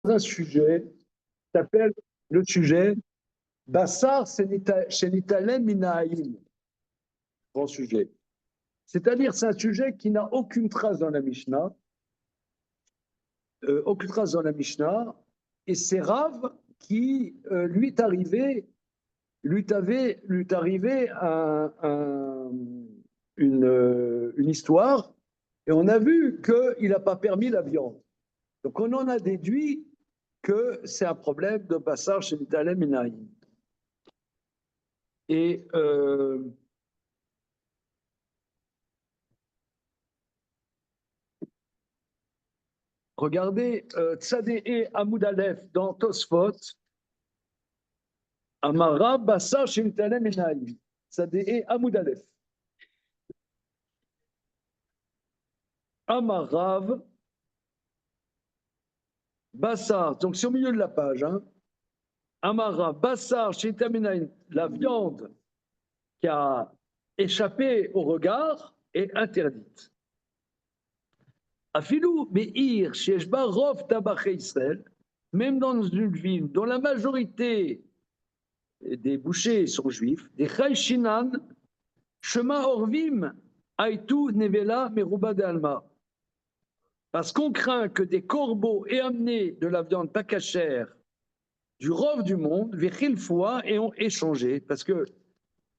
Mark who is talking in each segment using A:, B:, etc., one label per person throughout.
A: un sujet qui s'appelle le sujet Bassar Shenitalem Minaïm. Grand sujet. C'est-à-dire, c'est un sujet qui n'a aucune trace dans la Mishnah, et c'est Rav qui lui est arrivé, une histoire, et on a vu qu'il n'a pas permis la viande. Donc on en a déduit que c'est un problème de Bassar Shenitalem Minaïm. Et regardez, Tzadéé Amoud Aleph dans Tosfot, Amara Bassar Shenitalem Minaïm. Tzadéé Amoud Aleph. Amarav Bassar, donc c'est au milieu de la page, hein. Amarav Bassar Shenitalem Minaïm, la viande qui a échappé au regard est interdite. Afilou, Meir, Sheshba, Rov, Tabaché Israël, même dans une ville dont la majorité des bouchers sont juifs, des Chayshinan, Shema Orvim, Aïtou, Nevela, Merouba de Alma. Parce qu'on craint que des corbeaux aient amené de la viande pas cachère du Rov du monde, Vichil Foua, et ont échangé. Parce que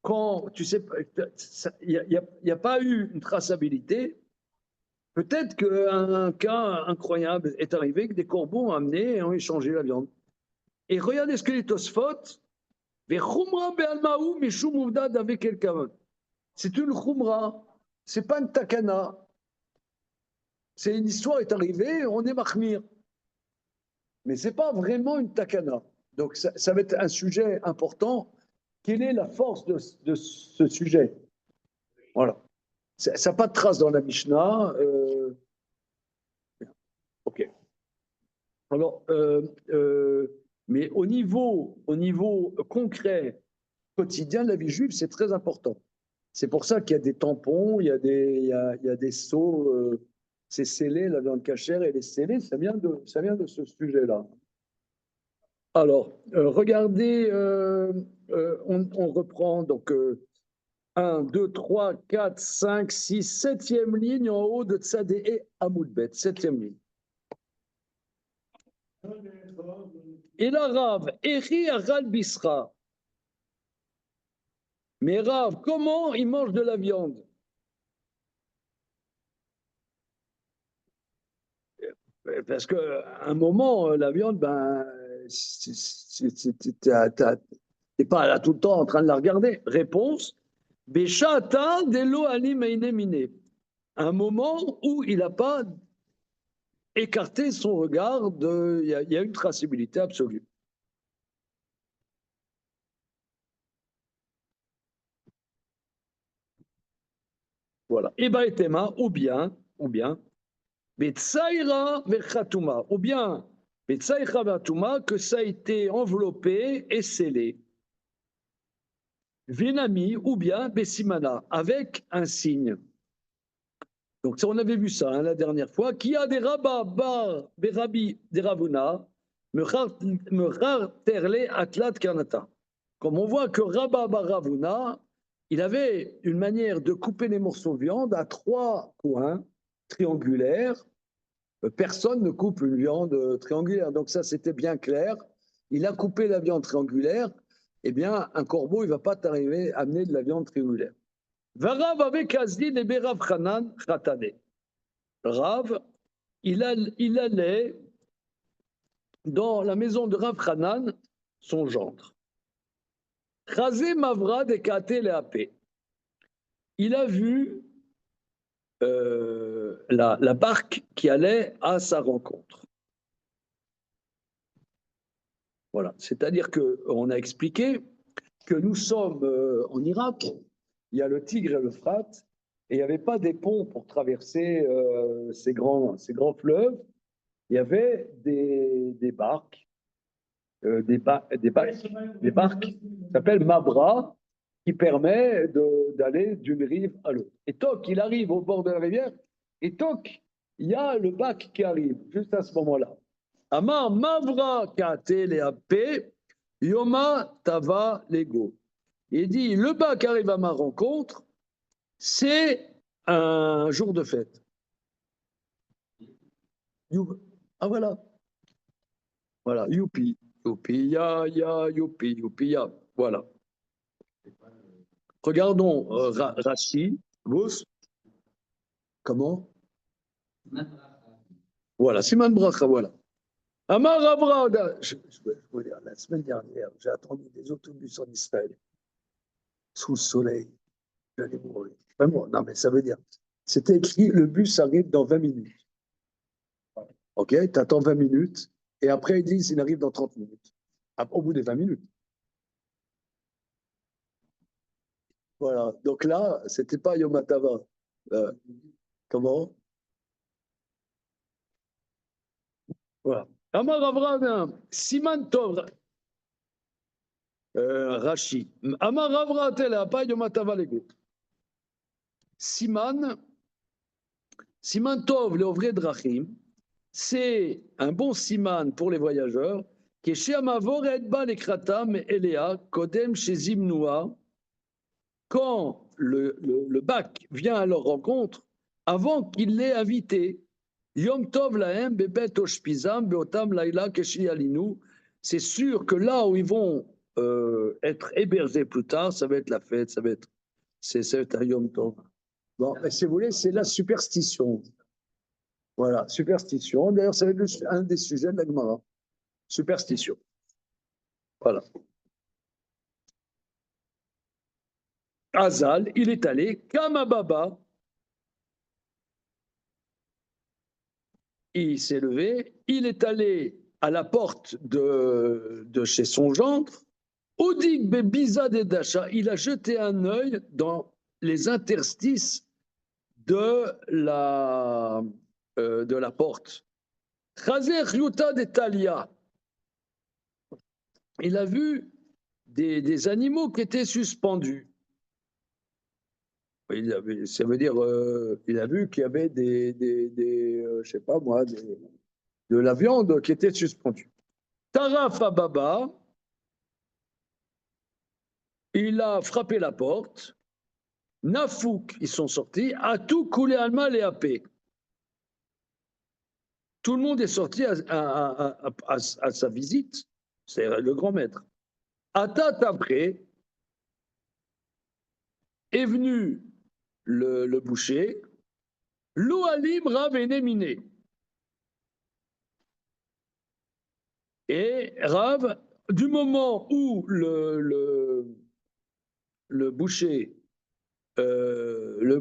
A: quand, tu sais, il n'y a pas eu une traçabilité. Peut-être qu'un cas incroyable est arrivé, que des corbeaux ont amené et ont échangé la viande. Et regardez ce que les Tosfot, c'est une khumra, c'est pas une takana. C'est une histoire est arrivée, on est mahmir. Mais c'est pas vraiment une takana. Donc ça va être un sujet important. Quelle est la force de ce sujet? Voilà. Ça n'a pas de trace dans la Mishnah. Ok. Alors, mais au niveau concret, quotidien de la vie juive, c'est très important. C'est pour ça qu'il y a des tampons, il y a des seaux, c'est scellé, la viande cachère, elle est scellée, ça vient de ce sujet-là. Alors, regardez, on reprend donc 1, 2, 3, 4, 5, 6, 7e ligne en haut de Tzadéé Amoudbet, 7e ligne. Et là, Rav, Echi Aral Bisra. Mais Rav, comment il mange de la viande? Parce qu'à un moment, la viande, ben, t'es pas là tout le temps en train de la regarder. Réponse, Beshata Delo Ali Meinemine. Un moment où il n'a pas écarté son regard, il y a une traçabilité absolue. Voilà. Et Baetema, ou bien, Betsaïra Vechatuma, ou bien Betsaïra Vechatuma, que ça a été enveloppé et scellé. Vinami, ou bien Bessimana, avec un signe. Donc, on avait vu ça la dernière fois. Qui a des rabats, bar, berabi, des ravuna, me terle atlat karnata. Comme on voit que Rabba bar Ravuna, il avait une manière de couper les morceaux de viande à 3 coins triangulaires. Personne ne coupe une viande triangulaire. Donc ça, c'était bien clair. Il a coupé la viande triangulaire. Eh bien, un corbeau, il ne va pas t'arriver à amener de la viande triangulaire. Varav avec Azdin et Berav Hanan Khatane. Rav, il allait dans la maison de Rav Hanan, son gendre. Chazé Mavrad et Kate Leapé. Il a vu la barque qui allait à sa rencontre. Voilà, c'est-à-dire qu'on a expliqué que nous sommes en Irak, il y a le Tigre et l'Euphrate, et il n'y avait pas des ponts pour traverser ces grands fleuves. Il y avait des barques, des barques qui s'appellent Mabra, qui permet d'aller d'une rive à l'autre. Et toc, il arrive au bord de la rivière, et toc, il y a le bac qui arrive, juste à ce moment-là. Amar Mavra Kate Leape, Yoma Tava Lego. Il dit le bas qui arrive à ma rencontre, c'est un jour de fête. Ah voilà. Voilà, youpi, youpi, ya, youpi, youpi, ya. Voilà. Regardons Rashi, Bous. Comment? Voilà, Siman Bracha, voilà. Amar Avra, je veux dire, la semaine dernière, j'ai attendu des autobus en Israël, sous le soleil, j'allais mourir. Vraiment, non, mais ça veut dire, c'était écrit, le bus arrive dans 20 minutes. Ok, tu attends 20 minutes, et après ils disent, il arrive dans 30 minutes. Au bout des 20 minutes. Voilà, donc là, c'était pas Yom Hatava. Comment? Voilà. Amar Avraham, Siman Tov, Rashi. Amar Avraham, Tela, pas Yom Hatava Lego. Siman Tov, le vrai Drachim, c'est un bon siman pour les voyageurs, qui est chez Amavor et Edba les Kratam et Eléa, Kodem chez Zimnoua, quand le bac vient à leur rencontre, avant qu'il l'ait invité. Yom Tov Lahem, Bebet Oshpizam, Beotam Laila Keshi Alinu. C'est sûr que là où ils vont être hébergés plus tard, ça va être la fête, ça va être un Yom Tov. Bon, mais si vous voulez, c'est la superstition. Voilà, superstition. D'ailleurs, ça va être un des sujets de la Gemara. Superstition. Voilà. Azal, il est allé, Kamababa, il s'est levé, il est allé à la porte de chez son gendre, Odig Bebiza de Dacha, il a jeté un œil dans les interstices de la porte. Chazer Yuta de Talia, il a vu des animaux qui étaient suspendus. Ça veut dire, il a vu qu'il y avait je sais pas moi, de la viande qui était suspendue. Taraf Ababa, il a frappé la porte. Nafouk, ils sont sortis. Atou Koulé Alma et Apé. Tout le monde est sorti à sa visite. C'est le grand maître. Atat après est venu le boucher. Loualim Rav Enemine. Et Rav, du moment où le boucher, il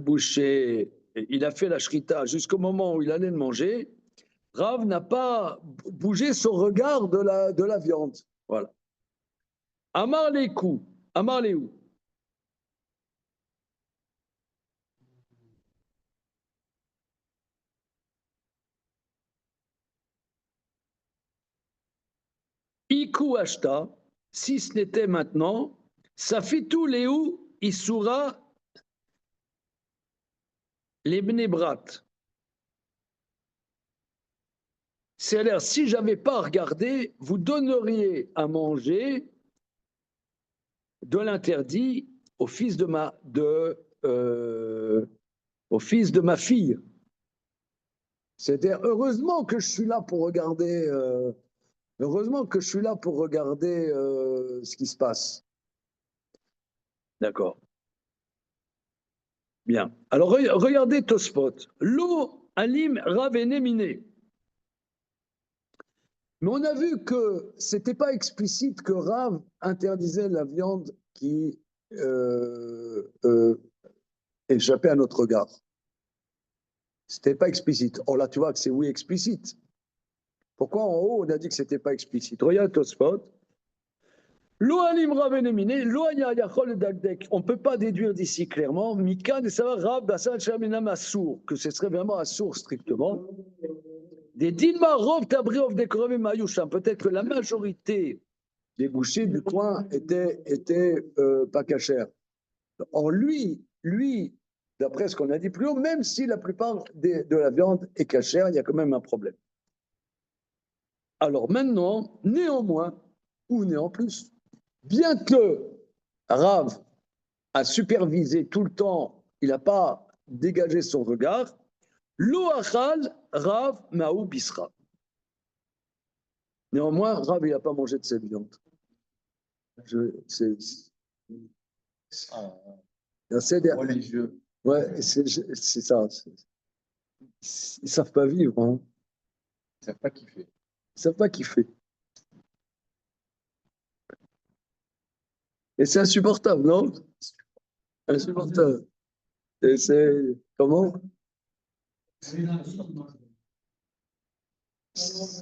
A: a fait la shrita jusqu'au moment où il allait le manger, Rav n'a pas bougé son regard de la viande. Voilà. Amar les coups, Amar les où. Iku ashta, si ce n'était maintenant, Safitou Léou, Issoura, les Bnebrat. C'est-à-dire, si je n'avais pas regardé, vous donneriez à manger de l'interdit au fils de ma fille. C'est-à-dire, heureusement que je suis là pour regarder, ce qui se passe. D'accord. Bien. Alors, regardez Tosfot. L'eau alim ravene miné. Mais on a vu que c'était pas explicite que Rav interdisait la viande qui échappait à notre regard. C'était pas explicite. Oh là, tu vois que c'est oui explicite. Pourquoi en haut on a dit que c'était pas explicite? Regarde Tosfot. On ne peut pas déduire d'ici clairement que ce serait vraiment assour strictement. Des Dilma Rov Tabriov des Mayusham. Peut-être que la majorité des bouchers du coin étaient pas cachères. Or, lui, d'après ce qu'on a dit plus haut, même si la plupart de la viande est cachère, il y a quand même un problème. Alors maintenant, néanmoins, ou néanmoins plus, bien que Rav a supervisé tout le temps, il n'a pas dégagé son regard, lo achal Rav maou bisra. Néanmoins, Rav, il n'a pas mangé de cette viande. C'est religieux. Ouais, c'est ça. Ils ne savent pas vivre. Hein. Ils ne savent pas kiffer. Ils ne savent pas kiffer. Et c'est insupportable, non? Insupportable. Et c'est. Comment?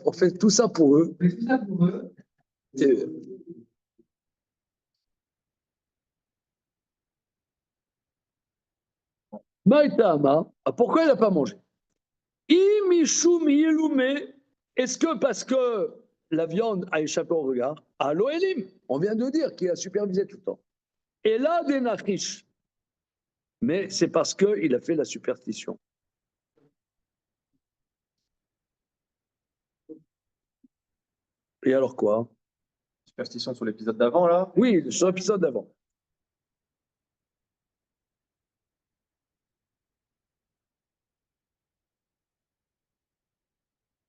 A: On fait tout ça pour eux. Et, Maïtama, pourquoi il n'a pas mangé? Imishum Yelume, est-ce que parce que la viande a échappé au regard? Allo Elim, on vient de dire qu'il a supervisé tout le temps. Et là, des nachish. Mais c'est parce qu'il a fait la superstition. Et alors quoi?
B: Superstition sur l'épisode d'avant, là?
A: Oui, sur l'épisode d'avant.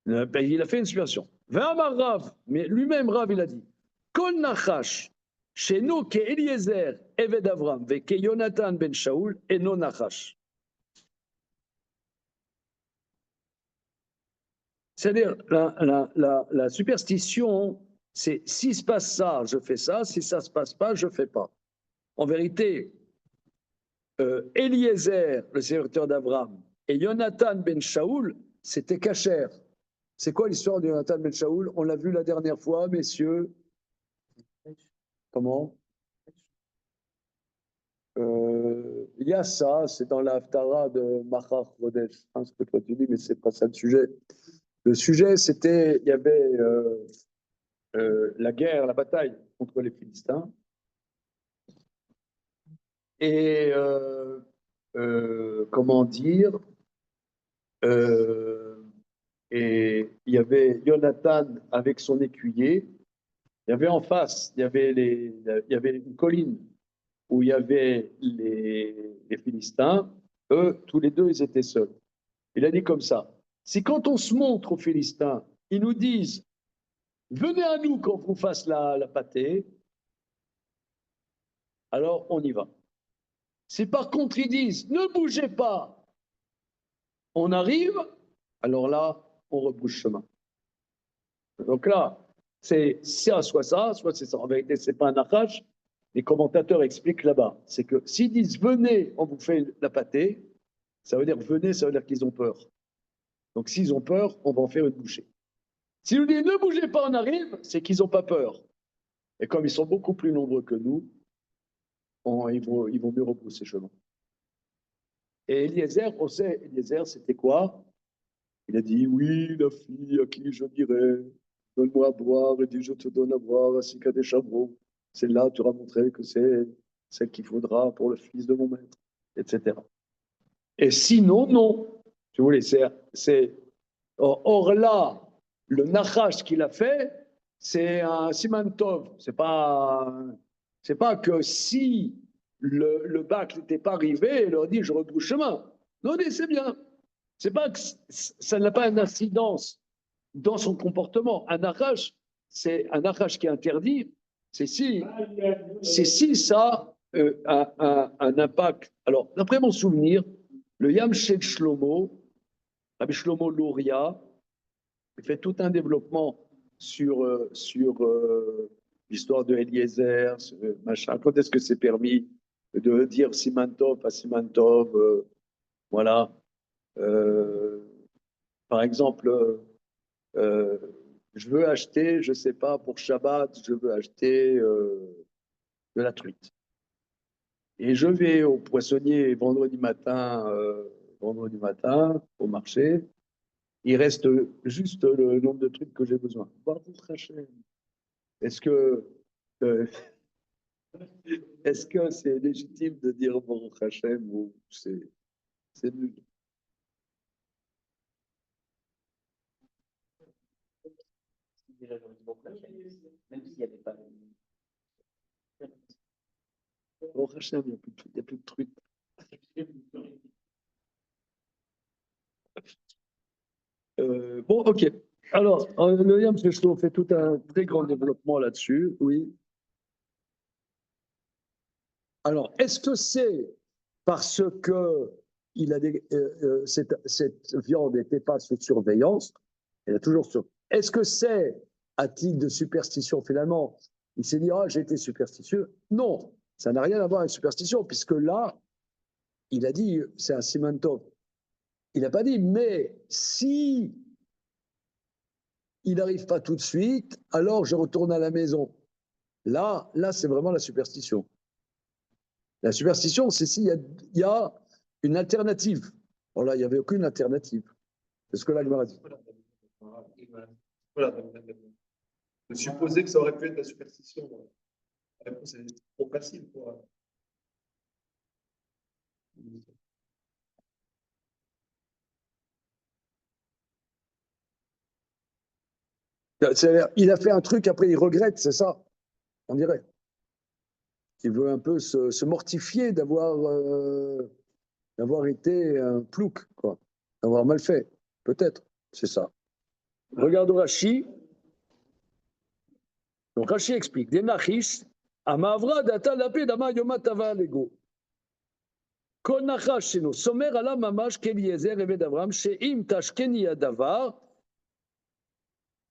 A: Il a fait une superstition. Rav, mais lui-même, Rav, il a dit Kol nachash, chez nous, que Eliezer, Eved Avram, et que Jonathan ben Shaoul, et non nachash. C'est-à-dire, la superstition, c'est si se passe ça, je fais ça, si ça se passe pas, je fais pas. En vérité, Eliezer, le serviteur d'Abraham, et Jonathan ben Shaoul, c'était cachère. C'est quoi l'histoire de Jonathan ben Shaoul? On l'a vu la dernière fois, messieurs. Comment? Il y a ça, c'est dans la Haftara de Machar Kodesh. Hein, ce que toi tu dis, mais c'est pas ça le sujet. Le sujet, c'était, il y avait la guerre, la bataille contre les Philistins. Et comment dire, et il y avait Jonathan avec son écuyer. Il y avait en face, il y avait une colline où il y avait les Philistins. Eux, tous les deux, ils étaient seuls. Il a dit comme ça, si quand on se montre aux Philistins, ils nous disent, venez à nous quand on vous fasse la pâtée, alors on y va. Si par contre ils disent, ne bougez pas, on arrive, alors là, on rebrouche chemin. Donc là, c'est soit c'est ça. En vérité, c'est pas un arrache. Les commentateurs expliquent là-bas. C'est que s'ils disent venez, on vous fait la pâtée, ça veut dire venez, ça veut dire qu'ils ont peur. Donc s'ils ont peur, on va en faire une bouchée. S'ils nous disent ne bougez pas, on arrive, c'est qu'ils n'ont pas peur. Et comme ils sont beaucoup plus nombreux que nous, ils vont mieux repousser chemin. Et Eliezer, on sait, Eliezer, c'était quoi? Il a dit oui, la fille à qui je dirais, donne-moi à boire, et dit je te donne à boire, ainsi qu'à des chameaux. Celle-là, tu auras montré que c'est celle qu'il faudra pour le fils de mon maître, etc. Et sinon, non. Si vous voulez, or là, le nachash qu'il a fait, c'est un simantov. C'est pas que si le bac n'était pas arrivé, il leur dit je rebrouche chemin. Non, mais c'est bien. C'est pas que ça n'a pas une incidence dans son comportement. Un nachash, c'est un nachash qui est interdit. C'est si ça a un impact. Alors, d'après mon souvenir, le Yam Shel Shlomo, Rabbi Shlomo Louria, il fait tout un développement sur l'histoire de Eliezer, machin. Quand est-ce que c'est permis de dire Simantov à Simantov voilà. Euh, Par exemple, euh, je veux acheter, je ne sais pas, pour Shabbat, je veux acheter de la truite. Et je vais au poissonnier vendredi matin au marché. Il reste juste le nombre de trucs que j'ai besoin. Est-ce que euh, est-ce que c'est légitime de dire Baruch Hashem ou c'est nul?
B: déjà, j'aurais dit bon, même s'il n'y avait pas.
A: Au Hachem, il n'y a plus de trucs. Bon, ok. Alors, William Shlomo fait tout un très grand développement là-dessus, oui. Alors, est-ce que c'est parce que cette viande n'était pas sous surveillance? Elle a toujours sur. Est-ce que c'est à titre de superstition finalement? Il s'est dit, ah, j'ai été superstitieux. Non, ça n'a rien à voir avec superstition, puisque là, il a dit, c'est un Simantov. Il n'a pas dit, mais si il n'arrive pas tout de suite, alors je retourne à la maison. Là, c'est vraiment la superstition. La superstition, c'est s'il y a une alternative. Alors là, il n'y avait aucune alternative. C'est ce que l'Agmar a dit.
C: Voilà. De supposer que ça aurait pu être de la superstition. La réponse est trop facile.
A: Il a fait un truc, après il regrette, c'est ça, on dirait. Il veut un peu se mortifier d'avoir été un plouc, quoi, d'avoir mal fait. Peut-être, c'est ça. Regarde Rashi. Donc Rashi explique, des nachis, amavra data lapé dama yomatava lego. Kol nachash sheno, somer ala mamash keliezer eved Avram, she'im tashkeni adavar,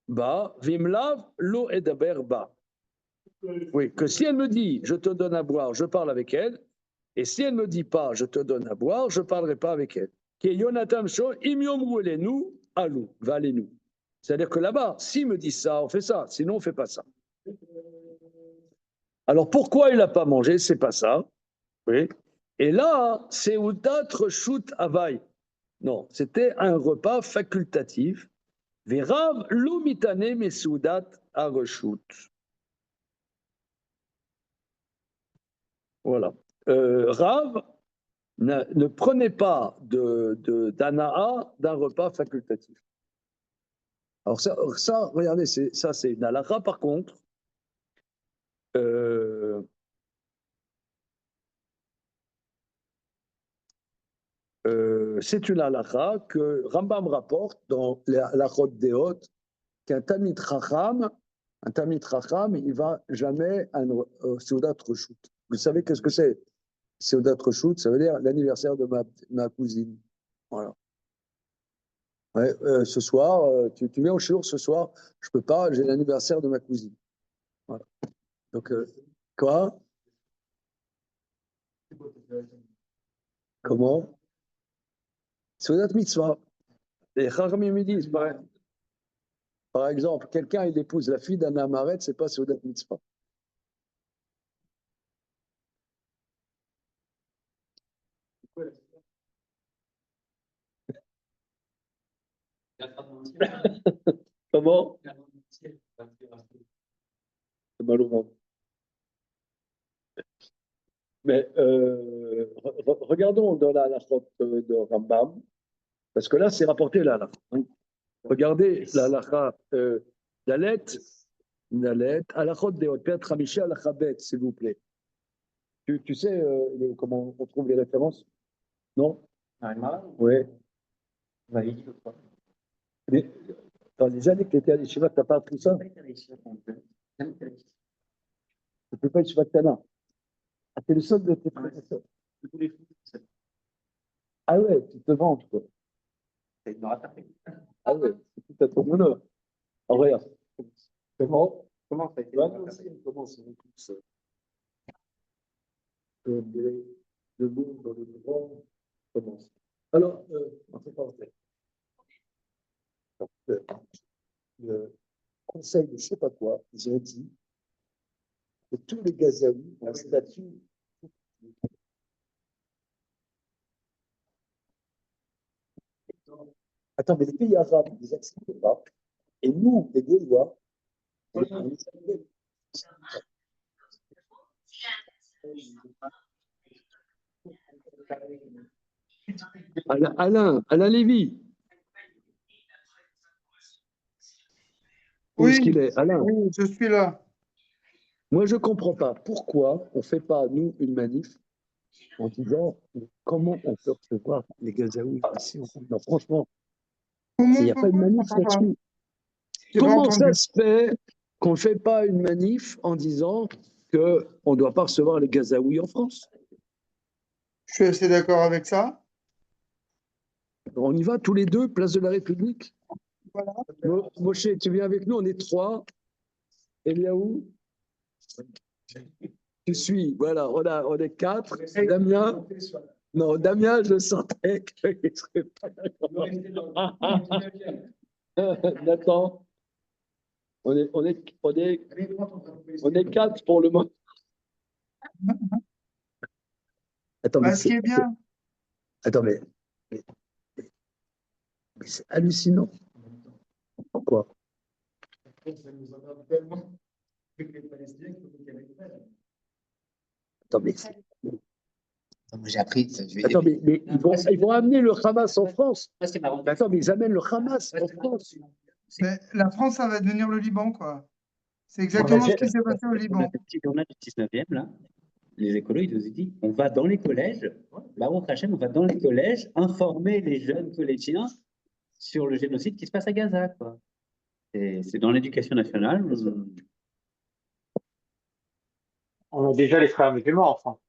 A: ba, vimlav lo edaber ba. Oui, que si elle me dit, je te donne à boire, je parle avec elle, et si elle ne me dit pas, je te donne à boire, je ne parlerai pas avec elle. C'est-à-dire que là-bas, s'il me dit ça, on fait ça, sinon on ne fait pas ça. Alors pourquoi il n'a pas mangé? C'est pas ça. Oui. Et là, c'est Oudat Reshut Havai. Non, c'était un repas facultatif. Verav lo mitane mesoudat areshut. Voilà. Rav ne prenez pas d'ana'a d'un repas facultatif. Alors ça regardez, ça c'est une halakha par contre. C'est une halakha que Rambam rapporte dans les halakhot deot qu'un tamid chacham, il va jamais à une seudat reshut. Vous savez qu'est-ce que c'est? Seudat reshut, ça veut dire l'anniversaire de ma cousine. Voilà. Ouais, ce soir, tu viens au shiur ce soir, je peux pas, j'ai l'anniversaire de ma cousine. Voilà. Donc, quoi? Comment? Seudat mitzvah. Les Chachamim me disent, par exemple, quelqu'un il épouse la fille d'un amaret, c'est pas Seudat mitzvah. Comment? C'est mal au ventre. Mais regardons dans la halachot de Rambam, parce que là, c'est rapporté là. Hein. Regardez la halacha Dalet, halachot de Père Hamishi, halacha bet, s'il vous plaît. Tu sais comment on trouve les références? Non? Oui. Mais dans les années que tu étais à l'Yeshiva, tu n'as pas appris ça? Tu ne peux pas Yeshiva Tana. Ah, t'es le seul de tes professeurs. Ah ouais, tu te vantes, quoi. Ah ouais, c'est tout à ton honneur. Ah, regarde. Comment ça a été? Comment c'est tous le monde dans le grand commence. Alors, entre parenthèses, le conseil de je ne sais pas quoi, ils ont dit que tous les Gazaouis ont un statut. Attends, mais les pays arabes, ils les acceptent pas. Et nous, les Gaulois, on les accepte. Alain Lévy. Où est-ce
D: Oui,
A: qu'il est, Alain?
D: oui, je suis là.
A: Moi, je ne comprends pas pourquoi on ne fait pas, nous, une manif en disant comment on peut recevoir les Gazaouis ici. Non, franchement,
D: Comment
A: il
D: on
A: n'y a
D: peut
A: pas de
D: quoi? Je
A: manif
D: comprends pas.
A: là-dessus.
D: J'ai pas
A: Comment
D: entendu.
A: ça se fait qu'on ne fait pas une manif en disant qu'on ne doit pas recevoir les Gazaouis en France?
D: Je suis assez d'accord avec ça.
A: On y va tous les deux, place de la République.
D: Voilà.
A: Moshe, tu viens avec nous, on est 3. Eliaou, tu suis, voilà, on est 4. Damien, non, Damien, je sentais qu'il ne serait pas d'accord. Nathan, on est 4 pour le moment. Attends, mais
D: Ce qui est bien,
A: attends, mais c'est hallucinant. Pourquoi? Attends, mais,
B: Moi, j'ai appris.
A: attends, mais ils vont amener le Hamas en France.
B: Moi, c'est marrant.
A: Attends, mais ils amènent le Hamas en France.
D: mais la France, ça va devenir le Liban, quoi. C'est exactement ce qui s'est passé au Liban.
B: Le petit journal du 19e, là, les écolos, ils nous ont dit on va dans les collèges, Baruch Hashem, on va dans les collèges informer les jeunes collégiens sur le génocide qui se passe à Gaza, quoi. C'est dans l'éducation nationale.
E: On a déjà les frères musulmans en France.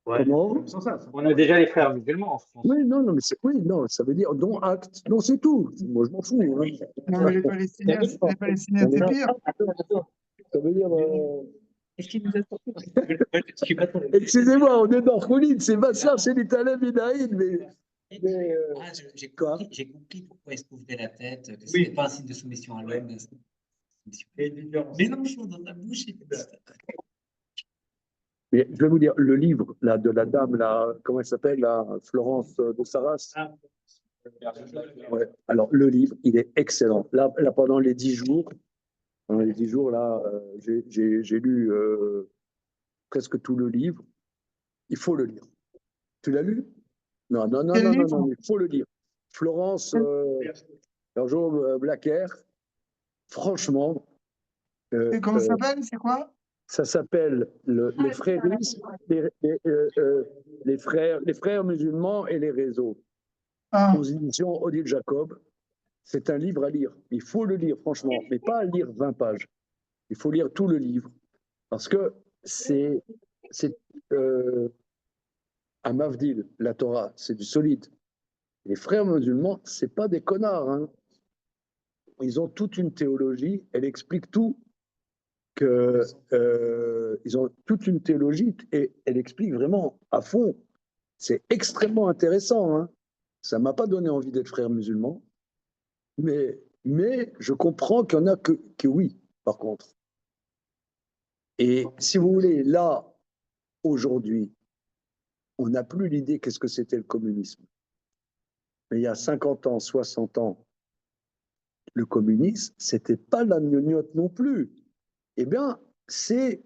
A: Comment?
E: On a déjà les frères musulmans en France.
A: Oui, non, mais oui, non, ça veut dire dont acte. Non, c'est tout. Moi, je m'en fous. Hein.
D: Non, mais les Palestiniens, c'est pire.
A: Ça veut dire.
B: Est-ce qu'il nous a sorti?
A: Excusez-moi, on est dans Kouline, c'est Bachar, c'est l'Italien Binaïd, mais.
B: J'ai compris pourquoi il se couvrait la tête, que ce n'était pas un signe de soumission à l'homme. Mélangeons dans ta bouche.
A: Mais je vais vous dire, le livre là, de la dame, là, comment elle s'appelle, là, Florence de Sarras. Ouais. Alors, le livre, il est excellent. Là pendant les 10 jours, là, j'ai lu presque tout le livre. Il faut le lire. Tu l'as lu? Non,
D: Quel livre?
A: non, il faut le lire. Florence Blacker, franchement.
D: Et comment ça s'appelle? C'est quoi?
A: Ça s'appelle le frérisme, les frères musulmans et les réseaux.
D: Ah,
A: Aux éditions Odile Jacob. C'est un livre à lire. Il faut le lire, franchement, mais pas à lire 20 pages. Il faut lire tout le livre. Parce que c'est à Mavdil, la Torah, c'est du solide. Les frères musulmans, c'est pas des connards. Hein. Ils ont toute une théologie, elle explique tout. Ils ont toute une théologie et elle explique vraiment à fond. C'est extrêmement intéressant. Hein. Ça ne m'a pas donné envie d'être frère musulman, mais je comprends qu'il y en a que oui, par contre. Et si vous voulez, là, aujourd'hui, on n'a plus l'idée qu'est-ce que c'était le communisme. Mais il y a 50 ans, 60 ans, le communisme, c'était pas la gnognotte non plus. Eh bien, c'est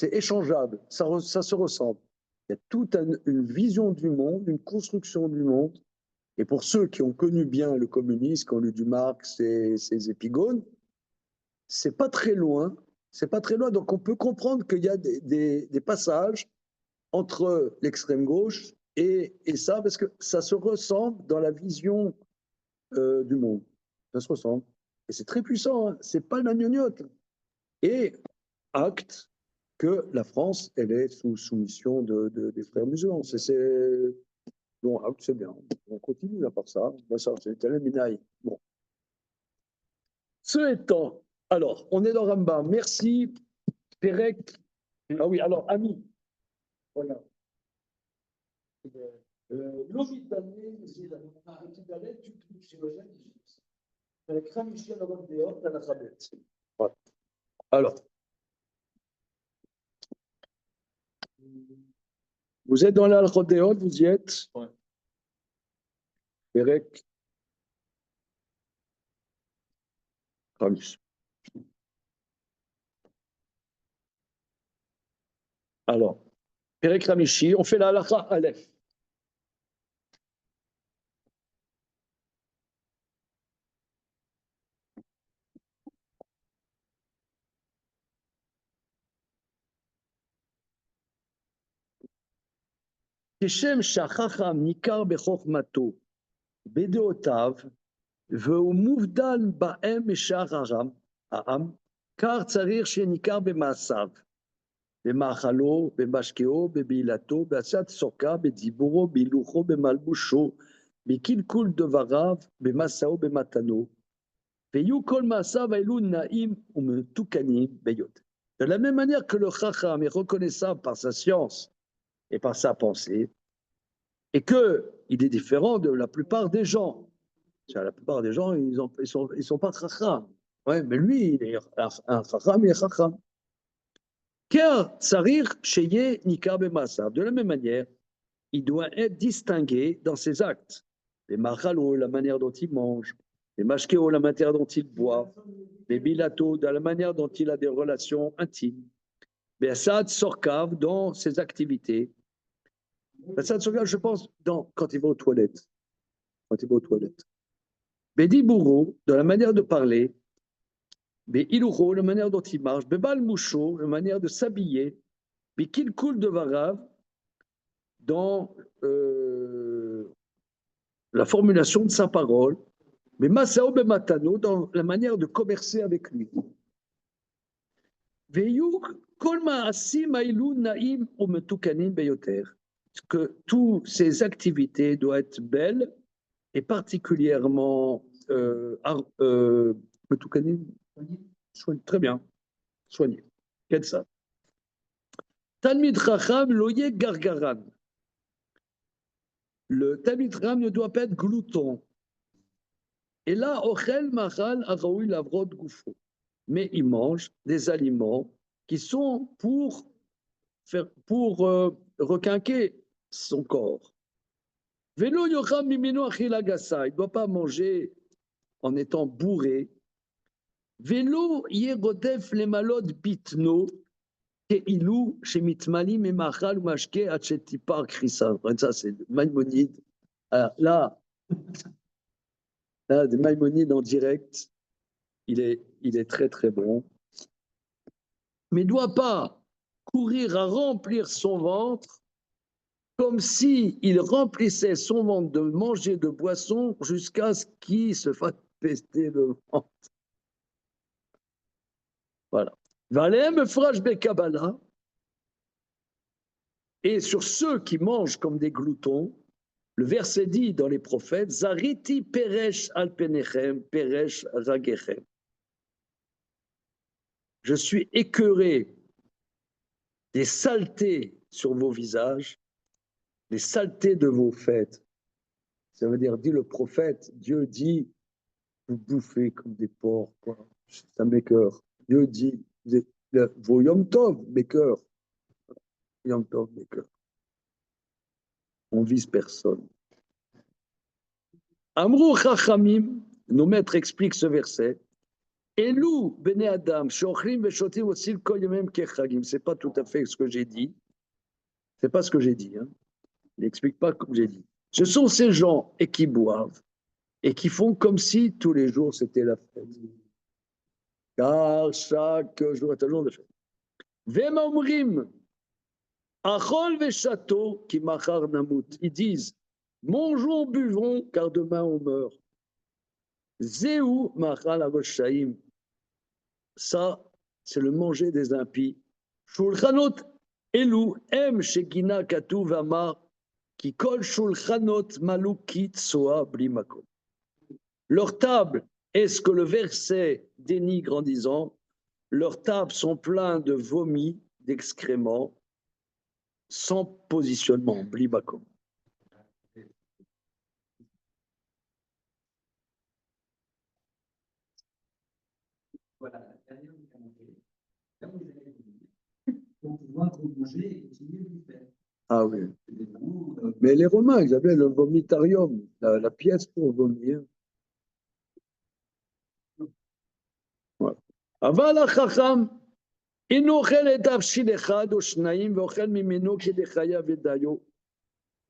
A: échangeable, ça se ressemble. Il y a toute une vision du monde, une construction du monde. Et pour ceux qui ont connu bien le communisme, qui ont lu du Marx et ses épigones, c'est pas très loin. C'est pas très loin. Donc on peut comprendre qu'il y a des passages entre l'extrême gauche et ça, parce que ça se ressemble dans la vision du monde. Ça se ressemble. Et c'est très puissant. Hein. C'est pas la gnognotte. Et acte que la France, elle est sous soumission des frères musulmans. Bon, c'est bien. On continue à part ça. Ça, c'est Minaï. Bon. Ce étant, alors, on est dans Rambam. Merci, Pérec. Ah oui, alors, ami. Voilà. L'Ovitané, c'est la petite galette, tu cliques sur le lien. Avec Ramichel Rodéor, dans la tablette. Voilà. Alors. Vous êtes dans l'Al-Rodéon, vous y êtes? Oui. Pérec. Ramis. Alors, Pérec Ramichi, on fait la halakha Aleph. כשם שהחכם ניכר בחוכמתו, בדעותיו, והוא מובדל בהם משאר העם, כך צריך שניכר במעשיו, במאכלו, במשקהו, בבעילתו, בעשיית צורכה, בדיבורו, בהילוכו, במלבושו, בקלקול דבריו, במסעו, במתנו, ויהיו כל מעשיו האלו נאים ומתוקנים ביותר. De la même manière que le chacham est reconnaissable par sa science et par sa pensée, et qu'il est différent de la plupart des gens. La plupart des gens, ils sont pas chacham. Ouais, mais lui, il est un chacham, il est chacham. Car tsarir sheye nikar b'masav. De la même manière, il doit être distingué dans ses actes. Les machalo, la manière dont il mange, les mashkeo, la manière dont il boit, les bilato, de la manière dont il a des relations intimes, les asad sorkav, dans ses activités. Asad sorkav, je pense, quand il va aux toilettes. Quand il va aux toilettes. Bedibouro, de la manière de parler, Be'ilucho, la manière dont il marche, Bebal Moucho, la manière de s'habiller, Bekilkul de Varav, dans la formulation de sa parole, mais Masao Bematano, dans la manière de commercer avec lui. Veyuk, Kolma Asim Aïlou Naïm Umetukanim Beyoter, que toutes ces activités doivent être belles et particulièrement Metukanim. Très bien, soigné. Quel ça? Talmid Chacham loye gargaran. Le Talmid Chacham ne doit pas être glouton. Et là, ochel machal araoui lavrod goufo. Mais il mange des aliments qui sont pour requinquer son corps. Velo yocham mimino achilagasa. Il ne doit pas manger en étant bourré. Velo yerodef les malod bitno. Ilou, chez Mitmalim et Machal ou Mashke, Achetipar, Chrisan. Ça, c'est Maïmonide. Là, de Maïmonide en direct, il est très, très bon. Mais il ne doit pas courir à remplir son ventre comme s'il remplissait son ventre de manger de boissons jusqu'à ce qu'il se fasse pester le ventre. Voilà. Valem Fraj Bekabala. Et sur ceux qui mangent comme des gloutons, le verset dit dans les prophètes, Zariti peresh alpenechem, peresh ragechem. Je suis écœuré des saletés sur vos visages, des saletés de vos fêtes. Ça veut dire, dit le prophète, Dieu dit, vous bouffez comme des porcs, quoi. Ça m'écœure. Dieu dit, vos Yom Tov m'écœurent. Yom Tov m'écœure. On vise personne. Amrou Chachamim, nos maîtres expliquent ce verset. Elou Bene Adam, Shochrim Veshotim Osil Kol Yomem Kechagim. C'est pas tout à fait ce que j'ai dit. C'est pas ce que j'ai dit. Hein. Il n'explique pas comme j'ai dit. Ce sont ces gens et qui boivent et qui font comme si tous les jours c'était la fête. Car chaque jour est un jour de fête. Vema Omrim, Achol Veshato qui machar namut. Ils disent mangeons, buvons, car demain on meurt. Zéou machal avoshaim. Ça, c'est le manger des impies. Shulchanot elu em shegina katu vama qui kol shulchanot malukit soa blimakom. Leur table est ce que le verset dénigre en disant leurs tables sont pleines de vomi, d'excréments, sans positionnement, blimakom.
B: Voilà, la dernière vous avez là vous allez pour pouvoir manger et continuer de le faire.
A: Ah oui. Mais les Romains, ils avaient le vomitarium, la pièce pour vomir. אבל החכם אינו אוכל את תבשיל אחד או שניים ואוכל ממנו כדי חייו ודיו.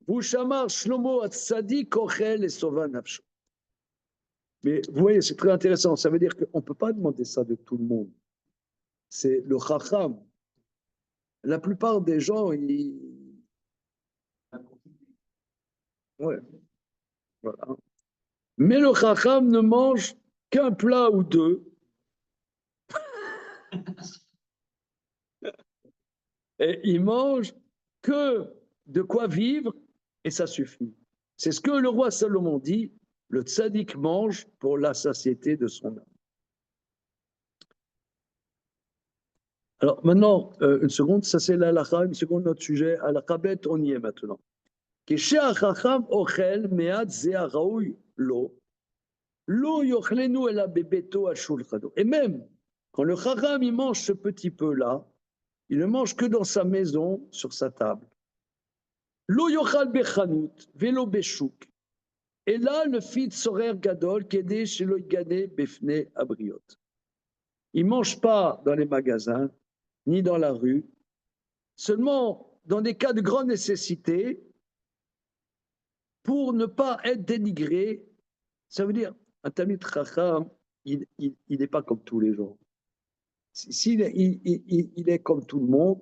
A: והוא שמר שלמה הצדיק אוכל לסובב נפשו. Mais vous voyez, c'est très intéressant. Ça veut dire qu'on ne peut pas demander ça de tout le monde. C'est le chacham. La plupart des gens, Ouais, voilà. Mais le chacham ne mange qu'un plat ou deux. Et il mange que de quoi vivre et ça suffit. C'est ce que le roi Salomon dit, le tzaddik mange pour la satiété de son âme. Alors maintenant, une seconde, ça c'est l'halakha, une seconde notre sujet, halakha bet, on y est maintenant. כשהחכם אוכל מעט זה הראוי לו, לא יאכלנו אלא בביתו על שולחנו. Et même, quand le chacham il mange ce petit peu-là, il ne mange que dans sa maison, sur sa table. Lo yochal bechanut, velo beshuk. Et là, le fit sorer gadol, kede shelo yigane befne abriot. Il ne mange pas dans les magasins, ni dans la rue, seulement dans des cas de grande nécessité, pour ne pas être dénigré. Ça veut dire, un Talmid Chacham, il n'est pas comme tous les gens. S'il il est comme tout le monde,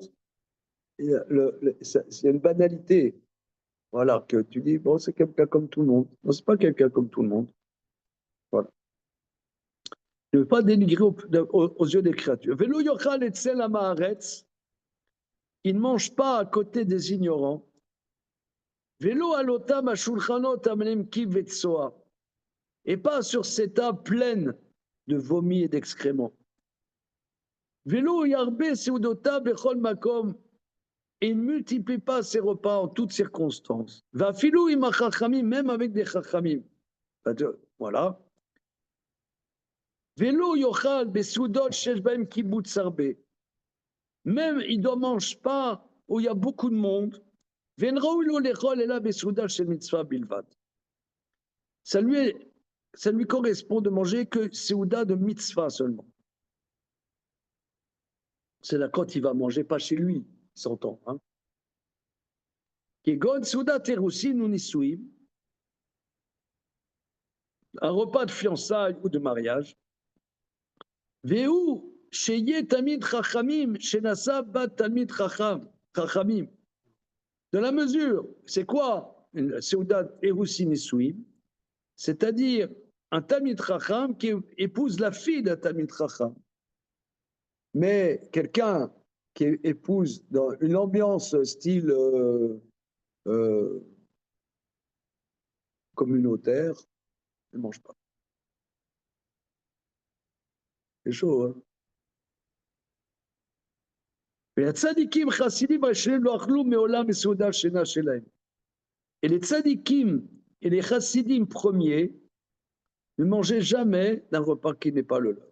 A: c'est une banalité. Voilà, que tu dis, bon, c'est quelqu'un comme tout le monde. Non, c'est pas quelqu'un comme tout le monde. Voilà. Ne veux pas dénigrer aux yeux des créatures. Velo yochal etzel hamaharetz, il ne mange pas à côté des ignorants. Velo alotam ashulchanot amnem kiv vetsoa, et pas sur ces tables pleines de vomi et d'excréments. Velo yarbe seudota bechol makom, et il ne multiplie pas ses repas en toutes circonstances. Va filou imachachamim, même avec des chachamim. Voilà. Velo yochal besoudot shesh bahem kibbutz arbe. Même il ne mange pas où il y a beaucoup de monde. Venraou lo lechol ela besouda shel mitzvah bilvad. Ça lui correspond de manger que Séouda de mitzvah seulement. C'est là quand il va manger, pas chez lui, s'entend. Hein. Kegon Séouda teroussin ou nisouim, un repas de fiançailles ou de mariage. Vehu sheye tamid chachamim shenasa bat tamid chachamim. De la mesure, c'est quoi une Séouda teroussin nisouim? C'est-à-dire un Talmid Chacham qui épouse la fille d'un Talmid Chacham. Mais quelqu'un qui épouse dans une ambiance style communautaire, ne mange pas. C'est chaud, hein? Et les tzadikim et les chassidim premiers ne mangeaient jamais d'un repas qui n'est pas le leur.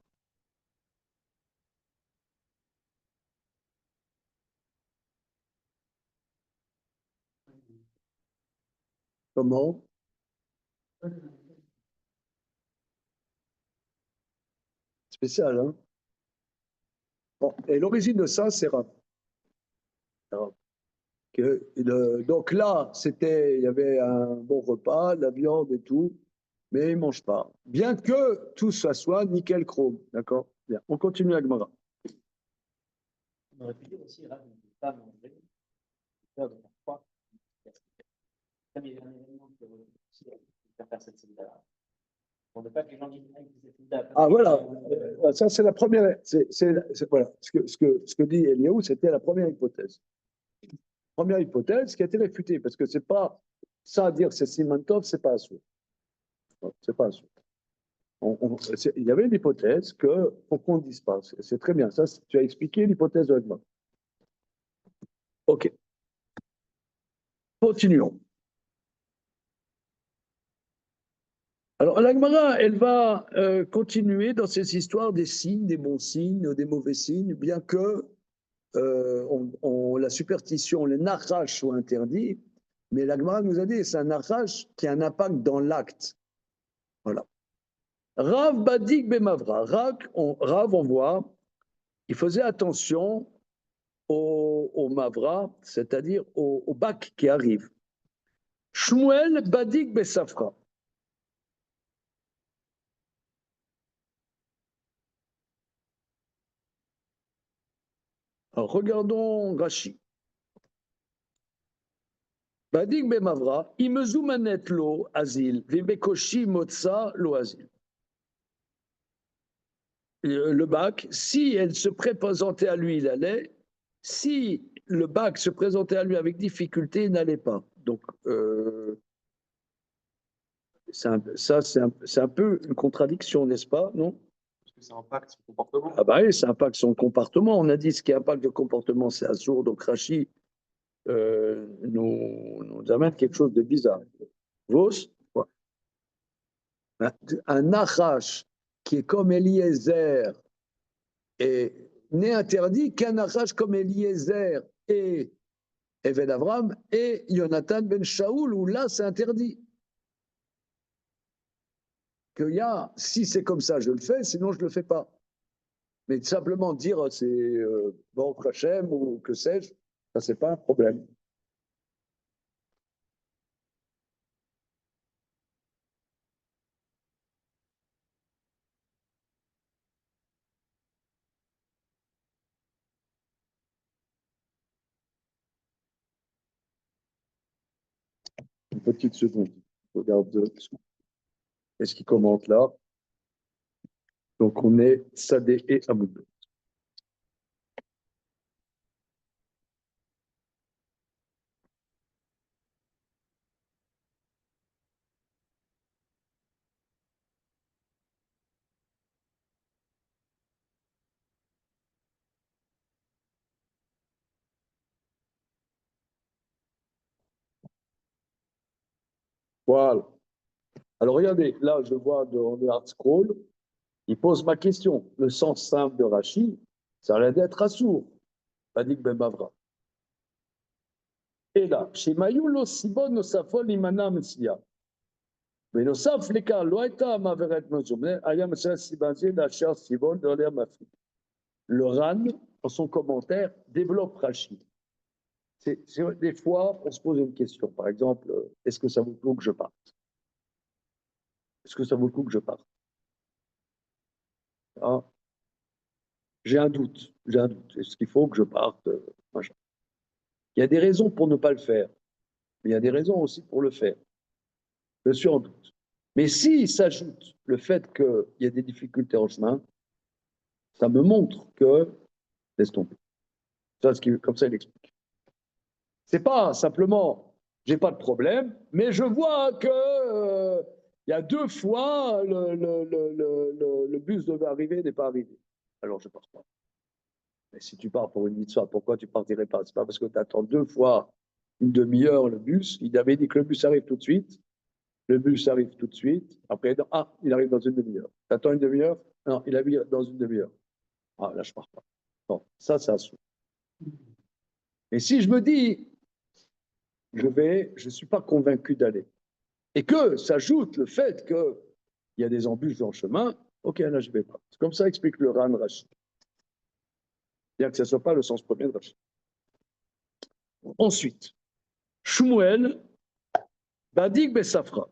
A: Comment? Spécial, hein? Bon, et l'origine de ça, c'est Rav. Donc là, il y avait un bon repas, de la viande et tout, mais ils ne mangent pas. Bien que tout ça soit nickel chrome, d'accord? Bien, on continue à Gemara.
B: On aurait pu dire aussi, Rav, on ne peut pas manger, peur de faire froid. Comme il y a un événement qui va faire cette soldat. On ne veut pas que les gens disent que c'est soldat.
A: Ah voilà, ça c'est la première, voilà, ce que dit Eliaou, c'était la première hypothèse. Première hypothèse qui a été réfutée, parce que c'est pas ça à dire c'est Simantov, c'est pas assourd. C'est pas assourd. Il y avait une hypothèse qu'on ne dise pas. C'est très bien. Ça, tu as expliqué l'hypothèse de Agma. OK. Continuons. Alors, l'Agmara, elle va continuer dans ces histoires des signes, des bons signes, des mauvais signes, bien que la superstition, les nachash soit interdit, mais l'Agmara nous a dit c'est un nachash qui a un impact dans l'acte. Voilà. Rav Badik Bemavra. Rav, on voit, il faisait attention au Mavra, c'est-à-dire au bac qui arrive. Shmuel Badik Besafra. Alors, regardons Rashi. Badik Bemavra, Imezoumanet lo Azil, Vibekoshi Motsa lo Azil. Le bac, si elle se présentait à lui, il allait. Si le bac se présentait à lui avec difficulté, il n'allait pas. Donc, c'est un peu une contradiction, n'est-ce pas? Non?
C: Parce que ça impacte son comportement.
A: Ah bah oui, ça impacte son comportement. On a dit ce qui impacte le comportement, c'est Assour. Donc Rachi nous amène quelque chose de bizarre. Vos, ouais. Un Nachash qui est comme Eliezer n'est interdit qu'un Nachash comme Eliezer et Eved Avram et Jonathan ben Shaoul, où là c'est interdit. Si c'est comme ça, je le fais, sinon je ne le fais pas. Mais simplement dire c'est bon Hachem ou que sais-je, ça c'est pas un problème. Une petite seconde. Je regarde ce qu'il commente là. Donc on est Sadé et Amoud. Voilà. Alors regardez, là je vois dans le Hard Scroll, il pose ma question. Le sens simple de Rachi, ça allait d'être assourd. Badik ben Bavra. Et là, chez Mayou lo sibon no safol imana mesia. בנוסף לכך, לא הייתה המעברת מזומנה, היה מסע סיבנזי לאשר סיבון d'Oler Mafik. Le RAN, dans son commentaire, développe Rachid. Des fois, on se pose une question. Par exemple, est-ce que ça vaut le coup que je parte? Est-ce que ça vaut le coup que je parte? Ah, j'ai un doute. Est-ce qu'il faut que je parte? Machin. Il y a des raisons pour ne pas le faire, mais il y a des raisons aussi pour le faire. Je suis en doute. Mais s'il s'ajoute le fait qu'il y a des difficultés en chemin, ça me montre que, laisse tomber. Ça, comme ça, il explique. C'est pas simplement, j'ai pas de problème, mais je vois que il y a 2 fois le bus devait arriver, n'est pas arrivé. Alors je pars pas. Mais si tu pars pour une mitzvah, pourquoi tu partirais pas? C'est pas parce que tu attends 2 fois une demi-heure le bus. Il avait dit que le bus arrive tout de suite. Le bus arrive tout de suite. Après, il arrive dans une demi-heure. Tu attends une demi-heure? Non, il arrive dans une demi-heure. Ah, là, je pars pas. Bon, ça un sou. Et si je me dis, je ne suis pas convaincu d'aller, et que s'ajoute le fait qu'il y a des embûches dans le chemin, ok, là, je ne vais pas. C'est comme ça explique le Ran Rashi. Bien que ce ne soit pas le sens premier de Rashi. Ensuite, Shmuel, Badik Besafra.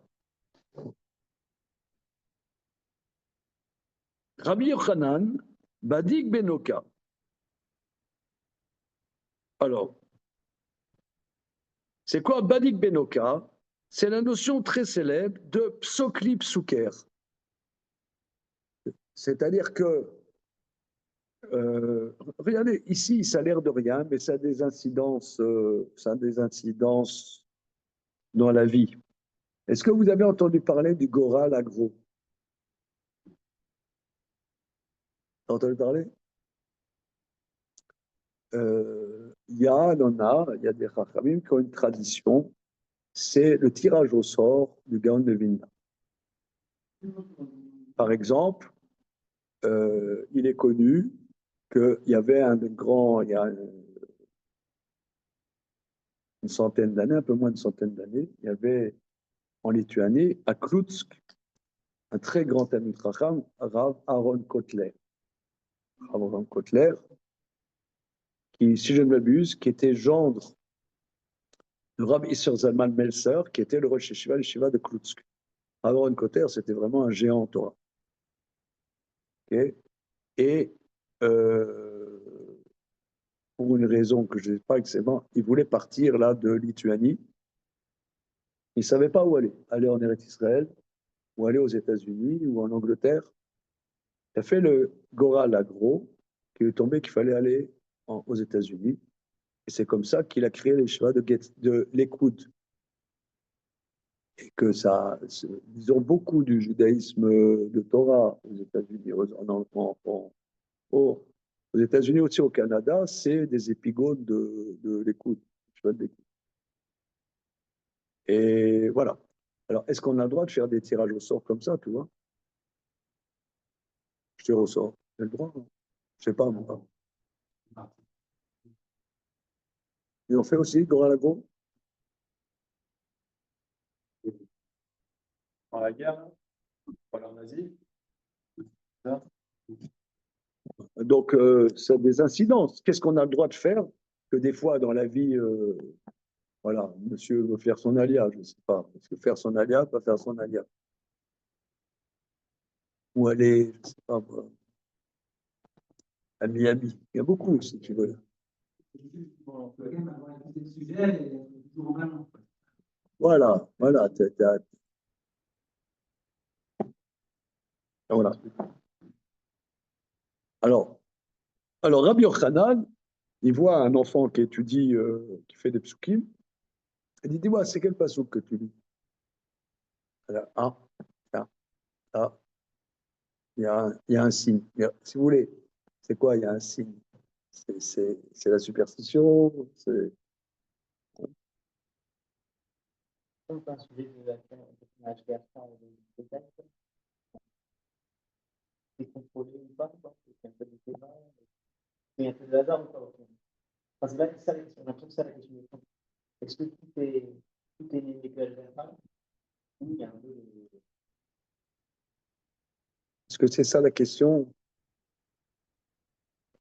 A: Rabbi Yochanan, Badik Benoka. Alors, c'est quoi Badik Benoka? C'est la notion très célèbre de psokli psuker. C'est-à-dire que, regardez, ici, ça a l'air de rien, mais ça a des incidences dans la vie. Est-ce que vous avez entendu parler du Goral agro? Entendu parler? Il y a des Chachamim qui ont une tradition, c'est le tirage au sort du Gaon de Vilna. Par exemple, il est connu qu'il y avait il y a une centaine d'années, un peu moins d'une centaine d'années, il y avait en Lituanie, à Kloutsk, un très grand ami de Chacham, Rav Aaron Kotler. Aaron Kotler, qui, si je ne m'abuse, qui était gendre de Rav Isser Zalman Meltzer, qui était le Rosh Yeshiva de Kloutsk. Aaron Kotler, c'était vraiment un géant en Torah. Okay. Et pour une raison que je ne sais pas exactement, il voulait partir là de Lituanie Il ne savait pas où aller. Aller en Eretz Israël, ou aller aux États-Unis, ou en Angleterre. Il a fait le Goral agro, qui est tombé qu'il fallait aller aux États-Unis. Et c'est comme ça qu'il a créé les chevaux de l'écoute. Et que ça, disons, beaucoup du judaïsme de Torah aux États-Unis, aux États-Unis aussi au Canada, c'est des épigones de l'écoute, cheval d'écoute. Et voilà. Alors, est-ce qu'on a le droit de faire des tirages au sort comme ça, tu vois? Je tire au sort. J'ai le droit, hein. Je sais pas, moi. Et on fait aussi, Goral agro.
C: Dans la guerre, là, pour aller en Asie. Ça.
A: Donc, ça a des incidences. Qu'est-ce qu'on a le droit de faire que des fois dans la vie, voilà, monsieur veut faire son alia, je ne sais pas. Parce que faire son alia, pas faire son alia. Ou aller, je ne sais pas moi, à Miami. Il y a beaucoup, si tu veux. Voilà, voilà. Voilà. Alors Rabbi Yochanan, il voit un enfant qui étudie, qui fait des psukim. Il dit, dis-moi, c'est quel passouk que tu lis? Alors, ah, il y a un signe. Si vous voulez, c'est quoi? Il y a un signe. C'est la superstition. C'est
B: C'est un sujet de la HPR1 et de c'est contrôlé ou pas, quoi. C'est un peu du débat. Il y a un peu de hasard ou pas au final. Enfin, c'est là que ça, on a l'impression que c'est la question de fond. Est-ce que tout est nickel verbal ou il y a un peu de.
A: Est-ce que c'est ça la question?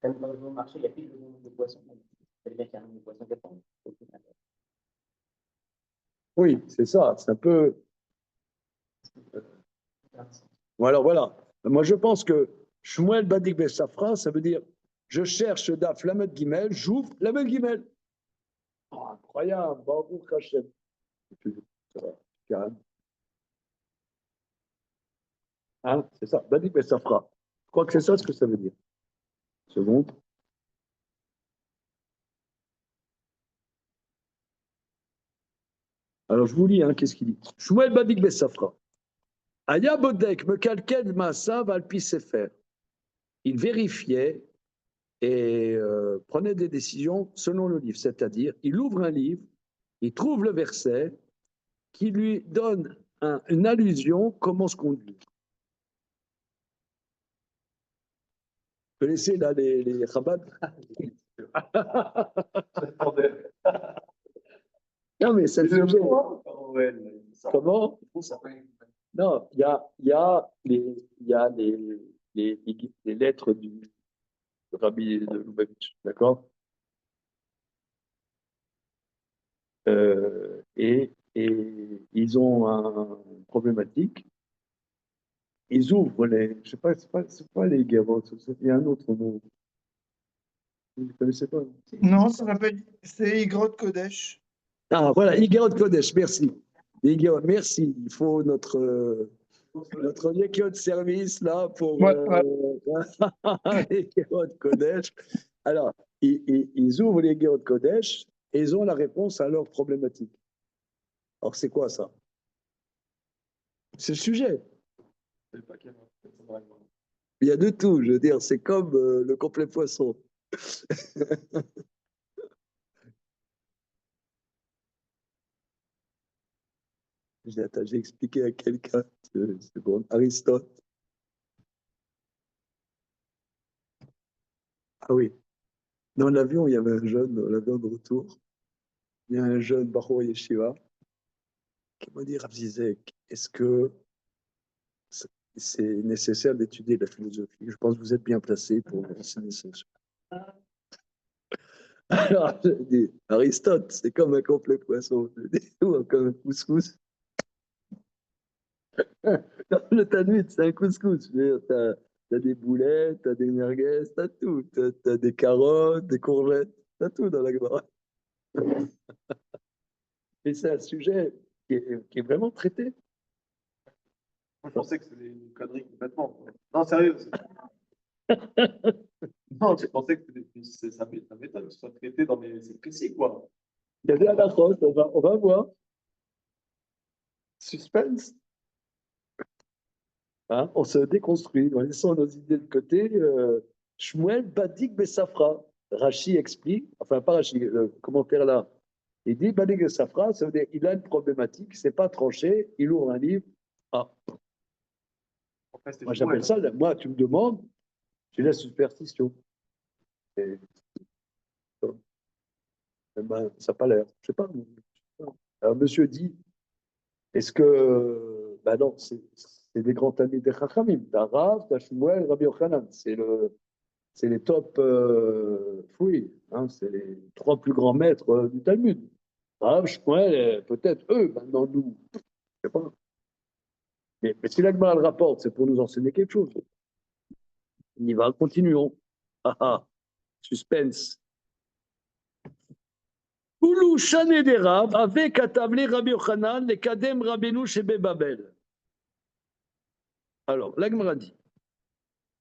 B: Comme dans le marché, il n'y a plus de nombre de poissons. Ça veut dire qu'il y a un nombre de poissons qui est au final.
A: Oui, c'est ça. C'est un peu. Voilà, voilà. Moi, je pense que Shmuel Badik Bessafra, ça veut dire je cherche Daf Lamed Gimel, j'ouvre Lamed Gimel. Oh, incroyable, Baruch Hashem. Ça va, carrément. Hein, c'est ça, Badik Bessafra. Je crois que c'est ça ce que ça veut dire. Seconde. Alors, je vous lis, hein, qu'est-ce qu'il dit. Shmuel Badik Bessafra. Aya Bodek, Mekalkel Masa Valpi Sefer. Il vérifiait et prenait des décisions selon le livre, c'est-à-dire il ouvre un livre, il trouve le verset qui lui donne une allusion comment se conduire. Vous connaissez là les Chabad? Non, mais c'est le sujet. Comment? Non, il y a les lettres du Rabbi de Lubavitch, d'accord? Et ils ont une problématique. Ils ouvrent les. Je sais pas, c'est pas les Gavot, il y a un autre mot. Vous ne connaissez pas?
D: Non, ça s'appelle, c'est Igrot Kodesh.
A: Ah, voilà, Igorot Kodesh, merci. Merci. Il faut notre Yekio de service là pour
D: Ouais, ouais.
A: Igorot Kodesh. Alors, ils ouvrent les Igorot Kodesh et ils ont la réponse à leur problématique. Alors, c'est quoi ça? C'est le sujet. Il y a de tout, je veux dire, c'est comme le complet poisson. J'ai expliqué à quelqu'un, c'est bon, Aristote. Ah oui, dans l'avion, il y avait un jeune, dans l'avion de retour, il y a un jeune Baruch Yeshiva qui m'a dit, Rav Zizek, est-ce que c'est nécessaire d'étudier la philosophie? Je pense que vous êtes bien placé pour enseigner ça. Alors, je dis, Aristote, c'est comme un complet poisson. Je dis, ou comme un couscous. Le Tanit, c'est un couscous. T'as des boulettes, t'as des merguez, t'as tout. T'as des carottes, des courgettes, t'as tout dans la Gemara. Et c'est un sujet qui est vraiment traité.
C: Moi, je pensais que c'était une connerie complètement. Non, sérieux. Non, je pensais que ça m'étonne que ce soit traité dans mes. C'est précis, quoi.
A: Il y a des halachot, on va voir. Suspense. Hein, on se déconstruit, en laissant nos idées de côté. Shmuel Badik Besafra. Rashi explique, enfin pas Rashi, le commentaire là. Il dit Badik Besafra, ça veut dire il a une problématique, c'est pas tranché, il ouvre un livre. Ah,
C: Après, c'était
A: moi
C: chez moi,
A: j'appelle ça, moi tu me demandes, j'ai la superstition. Et, ben, ça n'a pas l'air, je sais pas. Alors monsieur dit, est-ce que, ben non, c'est des grands amis des Chachamim, d'Arav, d'Ashmuel, Rabbi Yochanan, c'est les top fouilles, hein, c'est les trois plus grands maîtres du Talmud. Rav, Shmuel, peut-être eux, maintenant nous, je sais pas. Mais si l'Agmara le rapporte, c'est pour nous enseigner quelque chose. On y va, continuons. Ah ah, suspense. Koulou Shané des Rav, avec attablé Rabbi Yochanan, les Kadem Rabbeinu chez Babel. Alors, l'Agmara dit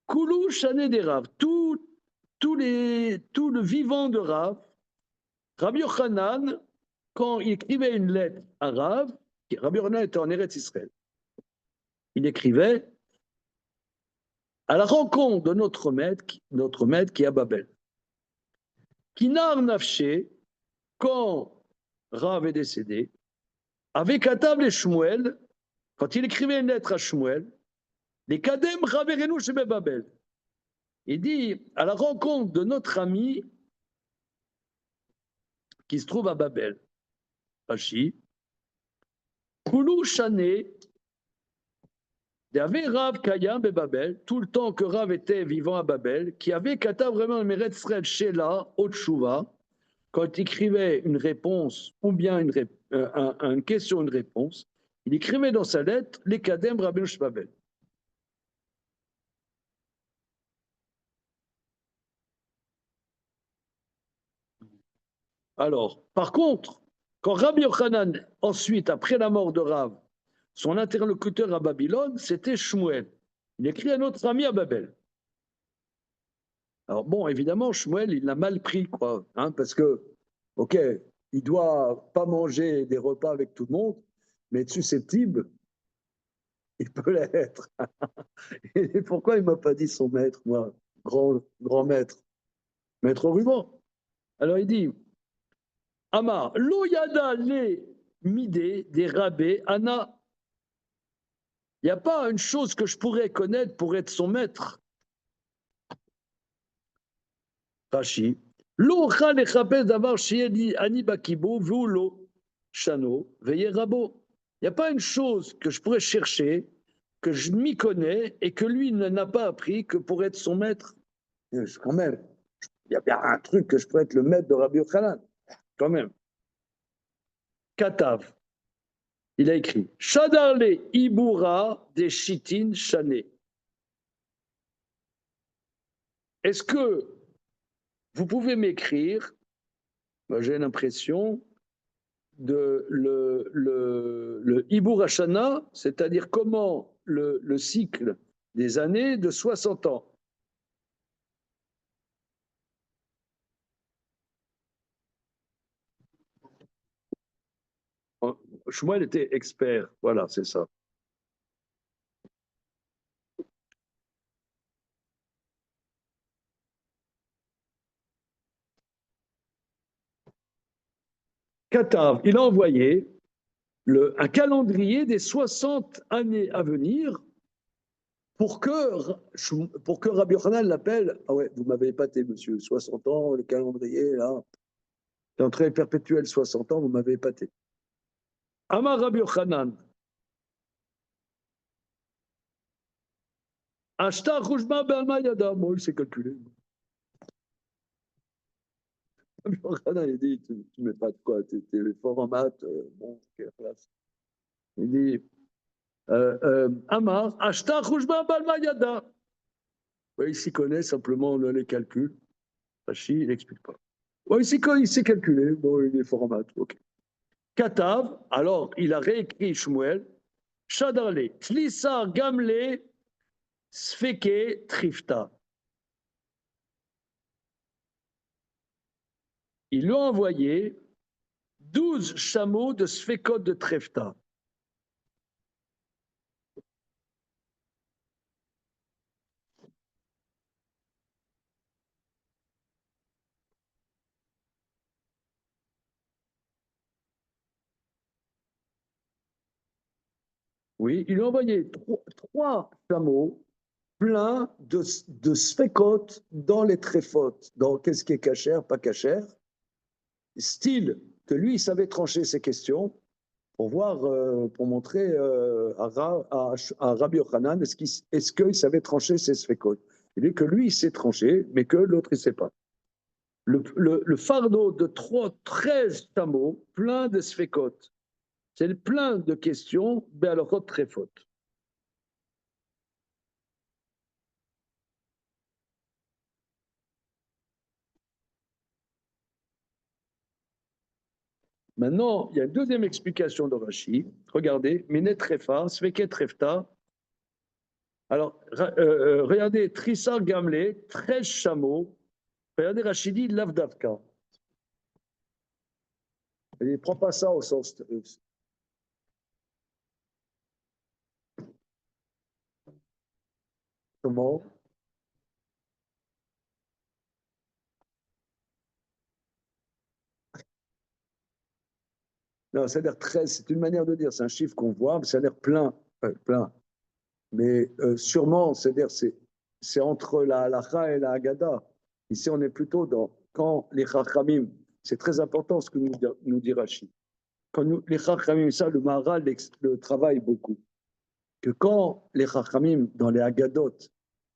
A: Koulou Shané des Rav, tout le vivant de Rav, Rabbi Yochanan, quand il écrivait une lettre à Rav, Rabbi Yochanan était en Eretz Israël, il écrivait à la rencontre de notre maître qui est à Babel. Kinar Nafché, quand Rav est décédé, avec Atav et Shmuel, quand il écrivait une lettre à Shmuel, les Kadem Raverenu chez Babel. Il dit à la rencontre de notre ami qui se trouve à Babel, Rashi, Koulou Shané, il y avait Rav Kayam et Babel, tout le temps que Rav était vivant à Babel, qui avait Kata vraiment le Meret Srel Shela, Otshuva, quand il écrivait une réponse ou bien une question, une réponse, il écrivait dans sa lettre les Kadem Rabbeinu Babel. Alors, par contre, quand Rabbi Yochanan, ensuite, après la mort de Rav, son interlocuteur à Babylone, c'était Shmuel. Il écrit à notre ami à Babel. Alors bon, évidemment, Shmuel, il l'a mal pris, quoi, hein, parce que, ok, il doit pas manger des repas avec tout le monde, mais être susceptible, il peut l'être. Et pourquoi il m'a pas dit son maître, moi, grand maître, maître ruban? Alors il dit, Amar, lo yada le midé des rabais, Anna. Il n'y a pas une chose que je pourrais connaître pour être son maître. Rashi. Lo chal echapes d'avoir shieli ani bakibo vulo shano veye rabo. Il n'y a pas une chose que je pourrais chercher, que je m'y connais et que lui n'a pas appris que pour être son maître. Quand même, il y a bien un truc que je pourrais être le maître de Rabbi Yochanan. Quand même. Katav. Il a écrit Shadarle Ibura des Shitin Shané. Est-ce que vous pouvez m'écrire, j'ai l'impression, de le Ibur Hashana, c'est-à-dire comment le cycle des années de 60 ans. Shmuel était expert, voilà, c'est ça. Katav, il a envoyé un calendrier des 60 années à venir pour que Rabbi Yochanan l'appelle. Ah ouais, vous m'avez épaté, monsieur, 60 ans, le calendrier, là. L'entrée perpétuelle 60 ans, vous m'avez épaté. Amar Rabbi Yochanan. Ashtar Khouchma Be'alma Yada. Moi, il s'est calculé. Rabbi Yochanan, il dit tu mets pas de quoi, t'es fort en maths, bon, quelle place. Il dit Amar, Ashtar Khouchma Be'alma Yada. Oui, il s'y connaît, simplement on les calcule. Rashi, il n'explique pas. Bon, il sait calculer, bon, il est fort en maths, ok. Katav, alors il a réécrit Shmuel, Shadarle, Tlissar Gamle, Sfeke Trifta. Il lui a envoyé 12 chameaux de Sfekot de Trifta. Oui, il lui a envoyé trois chameaux pleins de Sfekot dans les tréfotes. Dans qu'est-ce qui est cachère, pas cachère. Style que lui, il savait trancher ces questions pour voir, pour montrer à Rabbi Yochanan est-ce qu'il savait trancher ces Sfekot. Il dit que lui, il sait trancher, mais que l'autre, il ne sait pas. Le fardeau de 13 chameaux plein de Sfekot, c'est plein de questions, Be'alachot Trefot. Maintenant, il y a une deuxième explication de Rashi. Regardez, Minet Trefa, Sveket Trefta. Alors, regardez, Trissar Gamle, 13 chameaux. Regardez, Rashi dit Lavdavka. Il ne prend pas ça au sens. Comment? Non, ça a l'air 13, c'est une manière de dire, c'est un chiffre qu'on voit, mais ça a l'air plein, plein. Mais sûrement, c'est-à-dire, c'est entre la halakha et la Haggadah. Ici, on est plutôt dans quand les Chachamim, c'est très important ce que nous dit Rashi. Quand les Chachamim, ça, le Maharal le travaille beaucoup. Que quand les Chachamim, dans les Haggadot,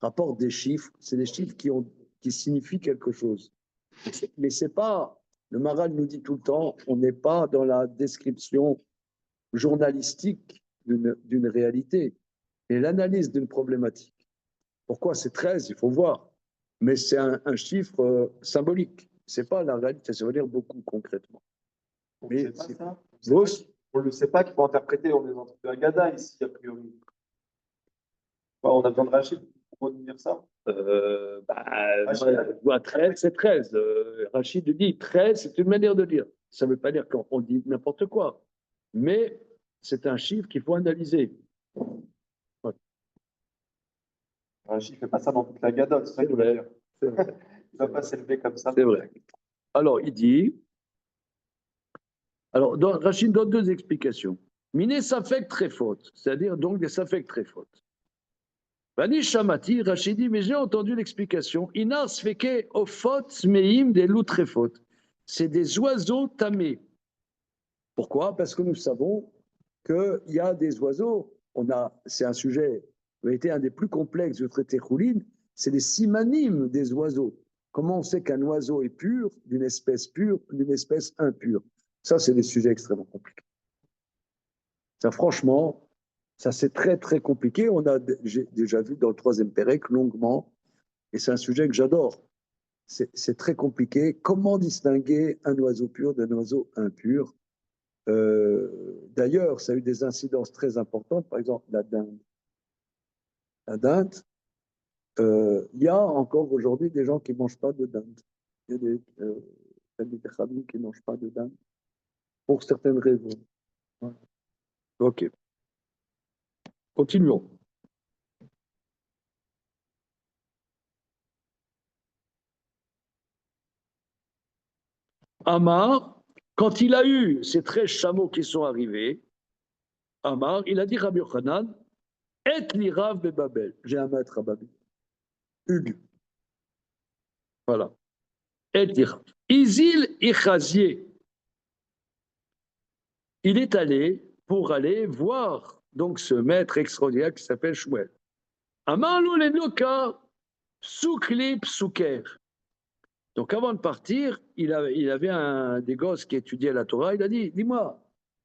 A: rapportent des chiffres, c'est des chiffres qui signifient quelque chose. Mais c'est pas. Le Maharal nous dit tout le temps, on n'est pas dans la description journalistique d'une réalité et l'analyse d'une problématique. Pourquoi c'est 13, il faut voir. Mais c'est un chiffre symbolique. Ce n'est pas la réalité, ça veut dire beaucoup concrètement.
C: Mais on ne le sait pas qu'il faut interpréter, on est dans la Haggadah ici, a priori. On a besoin de Rachid pour dire ça.
A: 13, c'est 13. Rachid dit 13, c'est une manière de dire. Ça ne veut pas dire qu'on dit n'importe quoi. Mais c'est un chiffre qu'il faut analyser.
C: Ouais. Rachid ne fait pas ça dans toute la Haggadah, c'est ça qu'il veut dire. Il ne va pas s'élever comme ça.
A: C'est vrai. Alors, il dit. Alors, Rachid donne deux explications. Miné safek très faute, c'est-à-dire donc des safek très fautes. Bani Shamati, Rachid dit, mais j'ai entendu l'explication. Inar sfeke ofot meim des loups très fautes. C'est des oiseaux tamés. Pourquoi? Parce que nous savons qu'il y a des oiseaux. C'est un sujet qui a été un des plus complexes du traité Choulin. C'est les simanimes des oiseaux. Comment on sait qu'un oiseau est pur, d'une espèce impure? Ça, c'est des sujets extrêmement compliqués. Ça, franchement, ça c'est très très compliqué. J'ai déjà vu dans le troisième Pérec longuement, et c'est un sujet que j'adore. C'est très compliqué. Comment distinguer un oiseau pur d'un oiseau impur? D'ailleurs, ça a eu des incidences très importantes. Par exemple, la dinde. La dinde, il y a encore aujourd'hui des gens qui ne mangent pas de dinde. Il y a des familles qui ne mangent pas de dinde pour certaines raisons. Voilà. Ok. Continuons. Amar, quand il a eu ces 13 chameaux qui sont arrivés, Amar, il a dit Rabbi Yochanan, et l'irav de Babel. J'ai un maître à Babel. Hugues. Voilà. Et l'irav. Isil Ichazier. Il est allé pour aller voir donc ce maître extraordinaire qui s'appelle Shmuel. Amar lo l'enoka soukli psuker. Donc avant de partir, il avait un des gosses qui étudiait la Torah. Il a dit, dis-moi,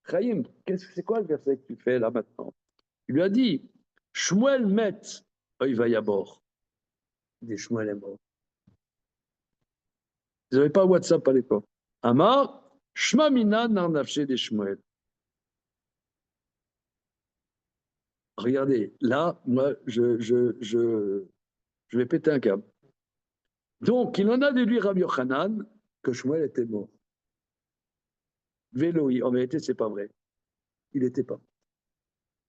A: Chaim, c'est quoi le verset que tu fais là maintenant? Il lui a dit, Shmuel met, il va y à bord. Il dit, Shmuel est mort. Ils n'avaient pas WhatsApp à l'époque. Amar, Shma mina nar nafshe de Shmuel. Regardez, là, moi, je vais péter un câble. Donc, il en a déduit Rabbi Yochanan que Shmuel était mort. Véloï, en vérité, c'est pas vrai. Il n'était pas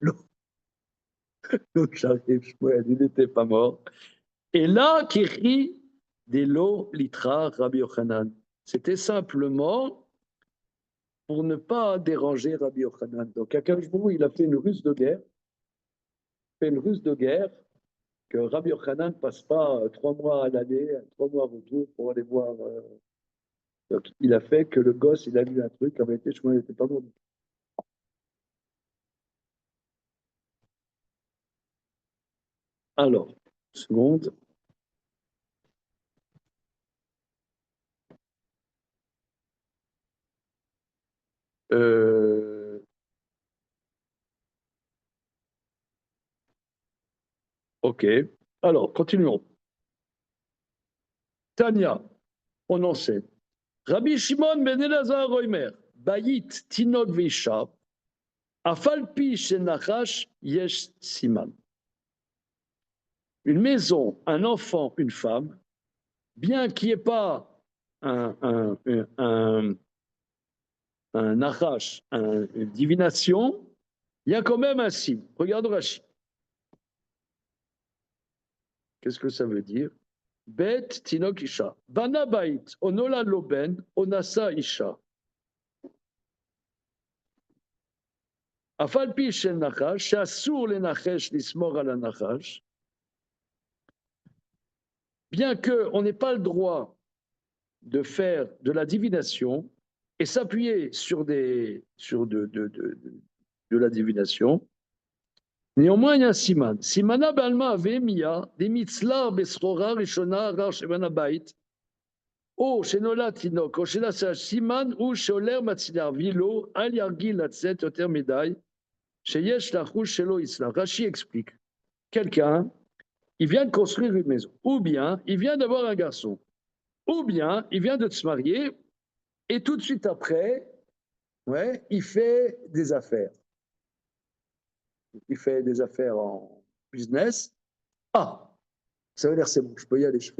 A: mort. Donc, j'arrive, Shmuel, il n'était pas mort. Et là, Kiri, des lo litra Rabbi Yochanan. C'était simplement pour ne pas déranger Rabbi Yochanan. Donc, à Kajbou, il a fait une ruse de guerre. Que Rabbi Yochanan ne passe pas 3 mois à l'année, 3 mois retour pour aller voir. Donc, il a fait que le gosse, il a lu un truc, en vérité, Shmuel n'était pas mort. Alors, seconde. Ok. Alors, continuons. Tania, on enseigne. Rabbi Shimon ben Elazar Oimer, Bayit Tinok Veisha, Afalpi Shenachash Yesh Siman. Une maison, un enfant, une femme, bien qu'il n'y ait pas un nachash, une divination, il y a quand même un signe. Regarde Rashi. Qu'est-ce que ça veut dire? Bet Tinok Isha. Bana Bait, Onola Loben, Onasa Isha. Afalpi Shel Nachash, Shasur le Nachesh Lismor ala Nachash. Bien qu'on n'ait pas le droit de faire de la divination et s'appuyer sur de la divination, néanmoins il y a un siman. Simana balma avemia des mitzlar besrora rishona rar shevana bait o shenola tinok o shenasa siman ou sholer matzilar vilo al yargil latzet yoter medai sheyesh lachush shelo isla. Rashi explique. Quelqu'un, il vient de construire une maison, ou bien il vient d'avoir un garçon, ou bien il vient de se marier et tout de suite après, ouais, il fait des affaires. Il fait des affaires en business. Ah, ça veut dire c'est bon, je peux y aller, je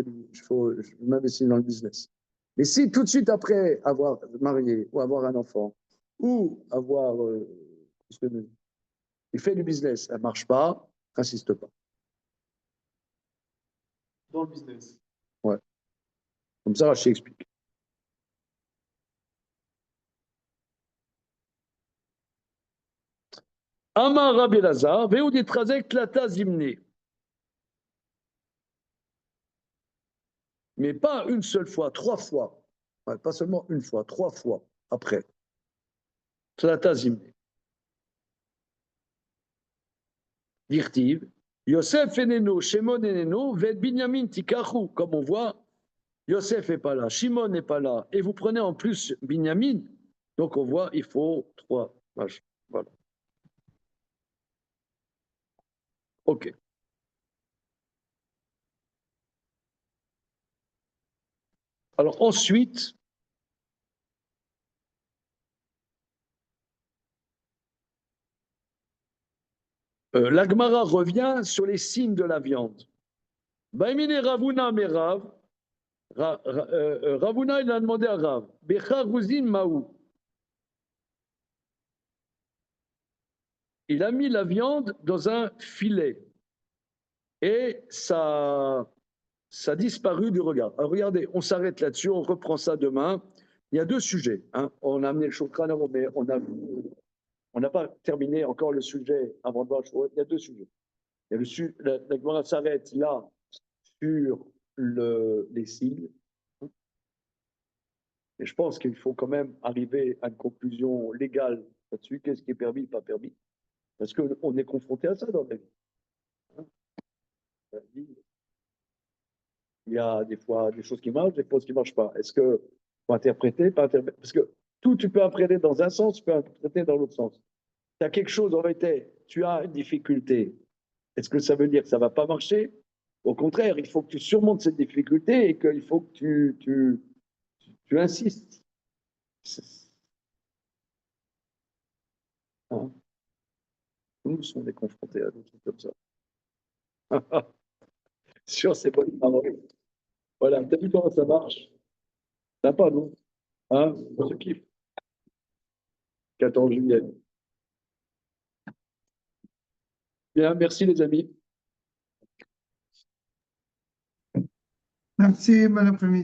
A: m'investis dans le business. Mais si tout de suite après avoir marié ou avoir un enfant ou avoir, il fait du business, ça ne marche pas, n'insiste pas.
C: Dans le business.
A: Ouais. Comme ça, Rachid explique. Amar Rabbi Elazar, Veoudi Trazek Tlata Zimne. Mais pas une seule fois, 3 fois. Ouais, pas seulement une fois, 3 fois après. Tlata Zimne. Dirtiv, Yosef eneno, Shimon eneno, Ved Binyamin Tikachu. Comme on voit, Yosef n'est pas là, Shimon n'est pas là, et vous prenez en plus Binyamin. Donc on voit, il faut 3 vaches. Voilà. Ok. Alors ensuite, l'Agmara revient sur les signes de la viande. Baimine Ravuna Merav, Ravuna il a demandé à Rav, Becharuzin Maou. Il a mis la viande dans un filet et ça a disparu du regard. Alors regardez, on s'arrête là-dessus, on reprend ça demain. Il y a 2 sujets. Hein. On a amené le Shulchan Aruch, mais on n'a pas terminé encore le sujet avant de voir le Shulchan. Il y a 2 sujets. Il y a la Gemara s'arrête là sur les signes. Et je pense qu'il faut quand même arriver à une conclusion légale là-dessus. Qu'est-ce qui est permis, pas permis? Parce qu'on est confronté à ça dans la vie. Il y a des fois des choses qui marchent, des choses qui ne marchent pas. Est-ce que faut interpréter, pas interpréter? Parce que tout, tu peux interpréter dans un sens, tu peux interpréter dans l'autre sens. Tu as quelque chose en réalité, tu as une difficulté. Est-ce que ça veut dire que ça ne va pas marcher? Au contraire, il faut que tu surmontes cette difficulté et qu'il faut que tu insistes. Hein. Nous sommes confrontés à des trucs comme ça. Sur ces bonnes paroles. Voilà, t'as vu comment ça marche? T'as pas, non? Hein? On se kiffe. 14 juillet. Bien, merci les amis.
D: Merci, bon après-midi.